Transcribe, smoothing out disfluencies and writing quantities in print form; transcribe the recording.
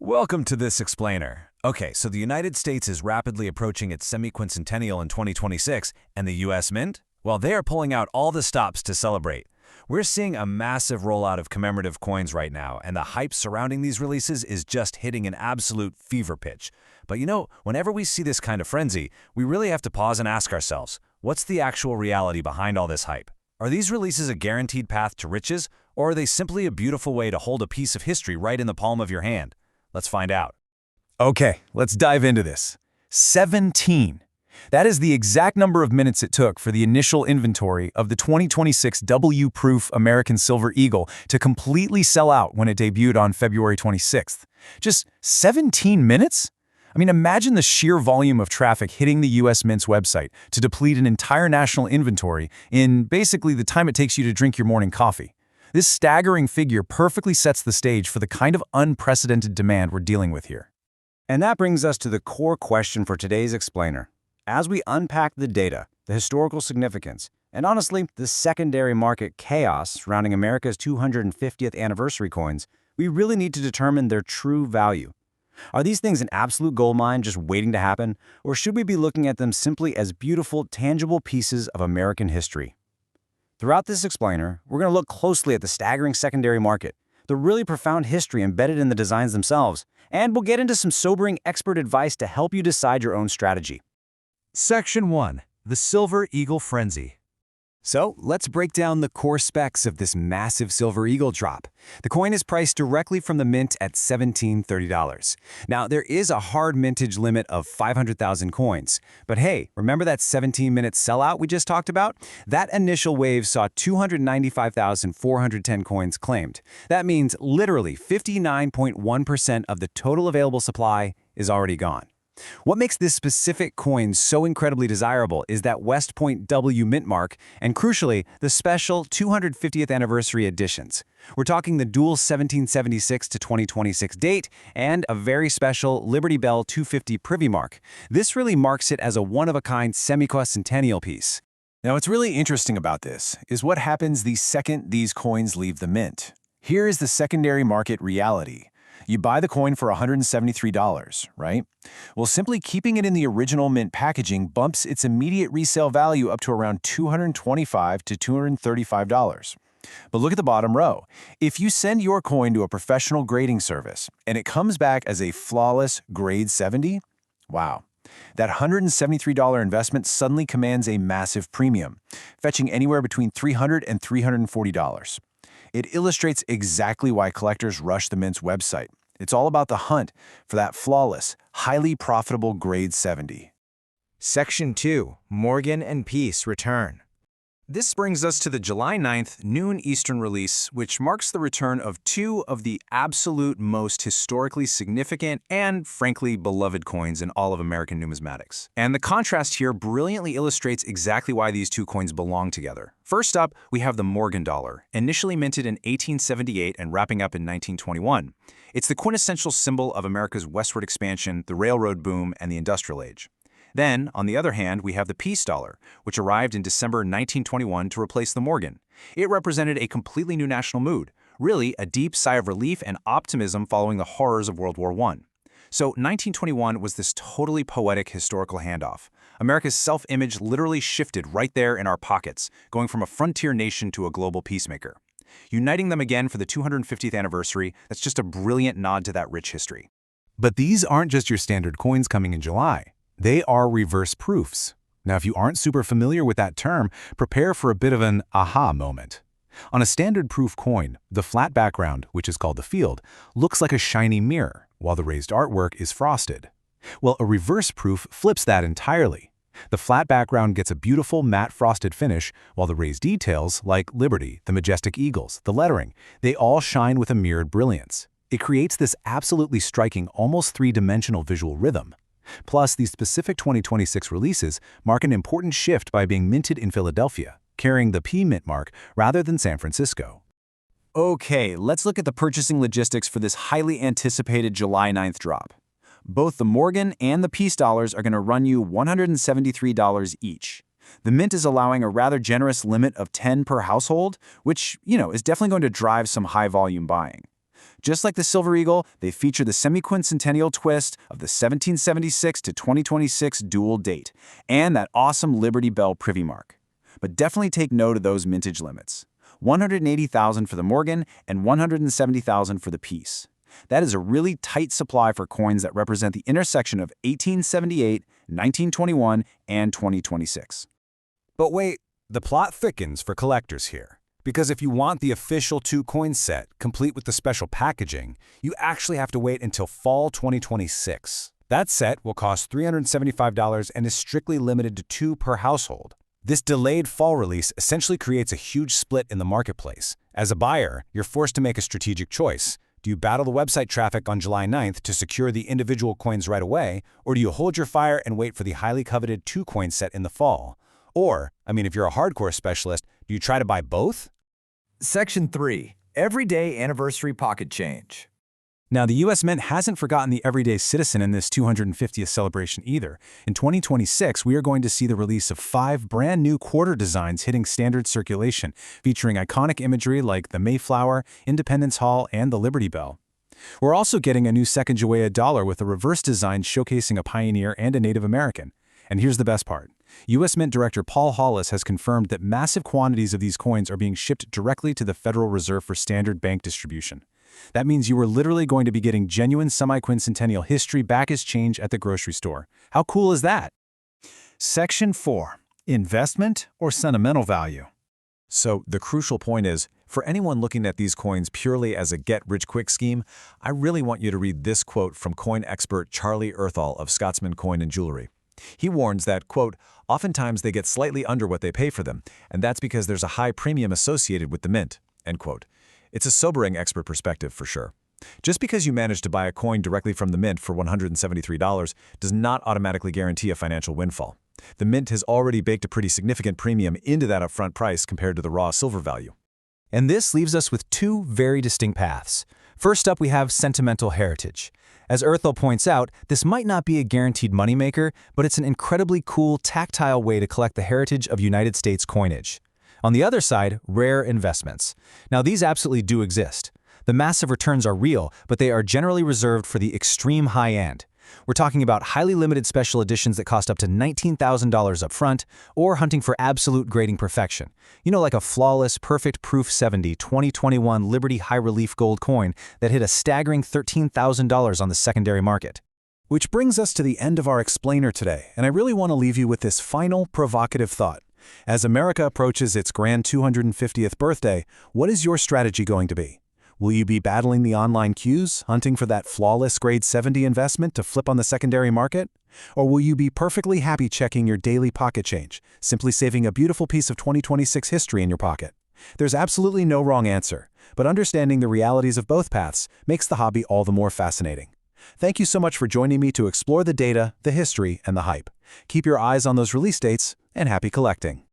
Welcome to this explainer. Okay, so the United States is rapidly approaching its semi-quincentennial in 2026, and the US Mint? Well, they are pulling out all the stops to celebrate. We're seeing a massive rollout of commemorative coins right now, and the hype surrounding these releases is just hitting an absolute fever pitch. But whenever we see this kind of frenzy, we really have to pause and ask ourselves, what's the actual reality behind all this hype? Are these releases a guaranteed path to riches, or are they simply a beautiful way to hold a piece of history right in the palm of your hand? Let's find out. Okay, let's dive into this. 17. That is the exact number of minutes it took for the initial inventory of the 2026 W-Proof American Silver Eagle to completely sell out when it debuted on February 26th. Just 17 minutes? I mean, imagine the sheer volume of traffic hitting the US Mint's website to deplete an entire national inventory in basically the time it takes you to drink your morning coffee. This staggering figure perfectly sets the stage for the kind of unprecedented demand we're dealing with here. And that brings us to the core question for today's explainer. As we unpack the data, the historical significance, and honestly, the secondary market chaos surrounding America's 250th anniversary coins, we really need to determine their true value. Are these things an absolute goldmine just waiting to happen, or should we be looking at them simply as beautiful, tangible pieces of American history? Throughout this explainer, we're going to look closely at the staggering secondary market, the really profound history embedded in the designs themselves, and we'll get into some sobering expert advice to help you decide your own strategy. Section 1. The Silver Eagle Frenzy. So, let's break down the core specs of this massive Silver Eagle drop. The coin is priced directly from the mint at $1,730. Now, there is a hard mintage limit of 500,000 coins. But hey, remember that 17-minute sellout we just talked about? That initial wave saw 295,410 coins claimed. That means literally 59.1% of the total available supply is already gone. What makes this specific coin so incredibly desirable is that West Point W mint mark and, crucially, the special 250th anniversary editions. We're talking the dual 1776 to 2026 date and a very special Liberty Bell 250 privy mark. This really marks it as a one-of-a-kind semiquincentennial piece. Now, what's really interesting about this is what happens the second these coins leave the mint. Here is the secondary market reality. You buy the coin for $173, right? Well, simply keeping it in the original mint packaging bumps its immediate resale value up to around $225 to $235. But look at the bottom row. If you send your coin to a professional grading service and it comes back as a flawless grade 70, wow. That $173 investment suddenly commands a massive premium, fetching anywhere between $300 and $340. It illustrates exactly why collectors rush the Mint's website. It's all about the hunt for that flawless, highly profitable grade 70. Section 2. Morgan and Peace Return. This brings us to the July 9th noon Eastern release, which marks the return of two of the absolute most historically significant and, frankly, beloved coins in all of American numismatics. And the contrast here brilliantly illustrates exactly why these two coins belong together. First up, we have the Morgan dollar, initially minted in 1878 and wrapping up in 1921. It's the quintessential symbol of America's westward expansion, the railroad boom, and the industrial age. Then, on the other hand, we have the Peace dollar, which arrived in December 1921 to replace the Morgan. It represented a completely new national mood, really a deep sigh of relief and optimism following the horrors of World War I. So 1921 was this totally poetic historical handoff. America's self-image literally shifted right there in our pockets, going from a frontier nation to a global peacemaker. Uniting them again for the 250th anniversary, that's just a brilliant nod to that rich history. But these aren't just your standard coins coming in July. They are reverse proofs. Now, if you aren't super familiar with that term, prepare for a bit of an aha moment. On a standard proof coin, the flat background, which is called the field, looks like a shiny mirror, while the raised artwork is frosted. Well, a reverse proof flips that entirely. The flat background gets a beautiful matte frosted finish, while the raised details, like Liberty, the majestic eagles, the lettering, they all shine with a mirrored brilliance. It creates this absolutely striking, almost three-dimensional visual rhythm. Plus, these specific 2026 releases mark an important shift by being minted in Philadelphia, carrying the P mint mark rather than San Francisco. Okay, let's look at the purchasing logistics for this highly anticipated July 9th drop. Both the Morgan and the Peace dollars are going to run you $173 each. The Mint is allowing a rather generous limit of 10 per household, which, is definitely going to drive some high-volume buying. just like the Silver Eagle, they feature the semi-quincentennial twist of the 1776 to 2026 dual date, and that awesome Liberty Bell privy mark. But definitely take note of those mintage limits. 180,000 for the Morgan and 170,000 for the piece. That is a really tight supply for coins that represent the intersection of 1878, 1921, and 2026. But wait, the plot thickens for collectors here. Because if you want the official 2-coin set, complete with the special packaging, you actually have to wait until fall 2026. That set will cost $375 and is strictly limited to 2 per household. This delayed fall release essentially creates a huge split in the marketplace. As a buyer, you're forced to make a strategic choice. Do you battle the website traffic on July 9th to secure the individual coins right away, or do you hold your fire and wait for the highly coveted 2-coin set in the fall? Or, if you're a hardcore specialist, do you try to buy both? Section 3. Everyday Anniversary Pocket Change. Now, the U.S. Mint hasn't forgotten the everyday citizen in this 250th celebration either. In 2026, we are going to see the release of 5 brand new quarter designs hitting standard circulation, featuring iconic imagery like the Mayflower, Independence Hall, and the Liberty Bell. We're also getting a new Sacagawea dollar with a reverse design showcasing a pioneer and a Native American. And here's the best part. U.S. Mint Director Paul Hollis has confirmed that massive quantities of these coins are being shipped directly to the Federal Reserve for standard bank distribution. That means you are literally going to be getting genuine semi-quincentennial history back as change at the grocery store. How cool is that? Section 4. Investment or sentimental value. So the crucial point is, for anyone looking at these coins purely as a get-rich-quick scheme, I really want you to read this quote from coin expert Charlie Earthall of Scotsman Coin and Jewelry. He warns that, quote, oftentimes they get slightly under what they pay for them, and that's because there's a high premium associated with the mint, end quote. It's a sobering expert perspective for sure. Just because you manage to buy a coin directly from the mint for $173 does not automatically guarantee a financial windfall. The mint has already baked a pretty significant premium into that upfront price compared to the raw silver value. And this leaves us with 2 very distinct paths. First up, we have sentimental heritage. As Earthall points out, this might not be a guaranteed moneymaker, but it's an incredibly cool, tactile way to collect the heritage of United States coinage. On the other side, rare investments. Now, these absolutely do exist. The massive returns are real, but they are generally reserved for the extreme high end. We're talking about highly limited special editions that cost up to $19,000 up front, or hunting for absolute grading perfection. Like a flawless, perfect Proof 70 2021 Liberty High Relief Gold coin that hit a staggering $13,000 on the secondary market. Which brings us to the end of our explainer today, and I really want to leave you with this final, provocative thought. As America approaches its grand 250th birthday, what is your strategy going to be? Will you be battling the online queues, hunting for that flawless grade 70 investment to flip on the secondary market? Or will you be perfectly happy checking your daily pocket change, simply saving a beautiful piece of 2026 history in your pocket? There's absolutely no wrong answer, but understanding the realities of both paths makes the hobby all the more fascinating. Thank you so much for joining me to explore the data, the history, and the hype. Keep your eyes on those release dates, and happy collecting.